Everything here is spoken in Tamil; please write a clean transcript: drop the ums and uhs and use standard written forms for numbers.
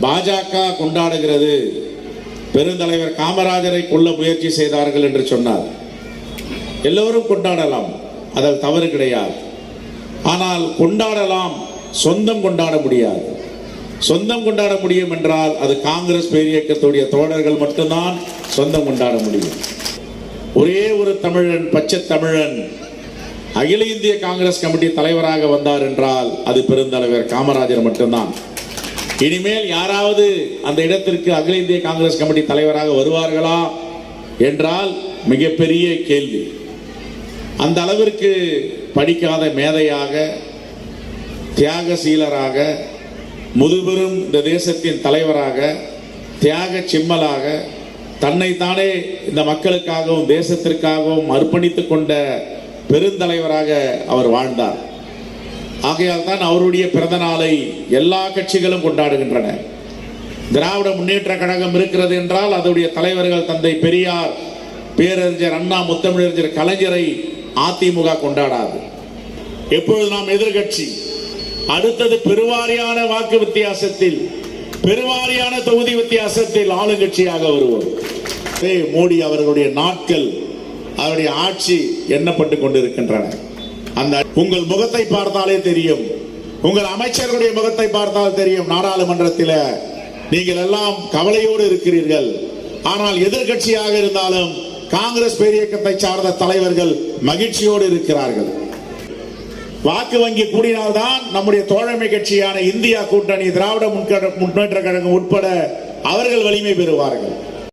பாஜக கொண்டாடுகிறது, பெருந்தலைவர் காமராஜரை கொல்ல முயற்சி செய்தார்கள் என்று சொன்னார். எல்லோரும் கொண்டாடலாம், அதில் தவறு கிடையாது. ஆனால் கொண்டாடலாம், சொந்தம் கொண்டாட முடியாது. சொந்தம் கொண்டாட முடியும் என்றால் அது காங்கிரஸ் பேரியக்கத்துடைய தோழர்கள் மட்டும்தான் சொந்தம் கொண்டாட முடியும். ஒரே ஒரு தமிழன், பச்சை தமிழன் அகில இந்திய காங்கிரஸ் கமிட்டி தலைவராக வந்தார் என்றால் அது பெருந்தலைவர் காமராஜர் மட்டும்தான். இனிமேல் யாராவது அந்த இடத்திற்கு அகில இந்திய காங்கிரஸ் கமிட்டி தலைவராக வருவார்களா என்றால் மிகப்பெரிய கேள்வி. அந்த அளவிற்கு படிக்காத மேதையாக, தியாகசீலராக, முதுபெரும் இந்த தேசத்தின் தலைவராக, தியாக சிம்மலாக, தன்னைத்தானே இந்த மக்களுக்காகவும் தேசத்திற்காகவும் அர்ப்பணித்துக் கொண்ட பெருந்தலைவராக அவர் வாழ்ந்தார். ஆகையால் தான் அவருடைய பிறந்த நாளை எல்லா கட்சிகளும் கொண்டாடுகின்றன. திராவிட முன்னேற்ற கழகம் இருக்கிறது என்றால் அதனுடைய தலைவர்கள் தந்தை பெரியார், பேரறிஞர் அண்ணா, முத்தமிழறிஞர் கலைஞரை அதிமுக கொண்டாடாது. எப்பொழுது நாம் எதிர்கட்சி, அடுத்தது பெருவாரியான வாக்கு வித்தியாசத்தில், பெருவாரியான தொகுதி வித்தியாசத்தில் ஆளுங்கட்சியாக வருவோம். மோடி அவர்களுடைய நாட்கள், அவருடைய ஆட்சி எண்ணப்பட்டு கொண்டிருக்கின்றன. அந்த உங்கள் முகத்தை பார்த்தாலே தெரியும், உங்கள் அமைச்சர்களுடைய முகத்தை பார்த்தால் தெரியும். நாடாளுமன்றத்தில் நீங்கள் எல்லாம் கவலையோடு இருக்கிறீர்கள். ஆனால் எதிர்கட்சியாக இருந்தாலும் காங்கிரஸ் பேரியக்கத்தை சார்ந்த தலைவர்கள் மகிழ்ச்சியோடு இருக்கிறார்கள். வாக்கு வங்கி கூடினால்தான் நம்முடைய தோழமை கட்சியான இந்தியா கூட்டணி, திராவிட முன்னேற்ற கழகம் உட்பட அவர்கள் வலிமை பெறுவார்கள்.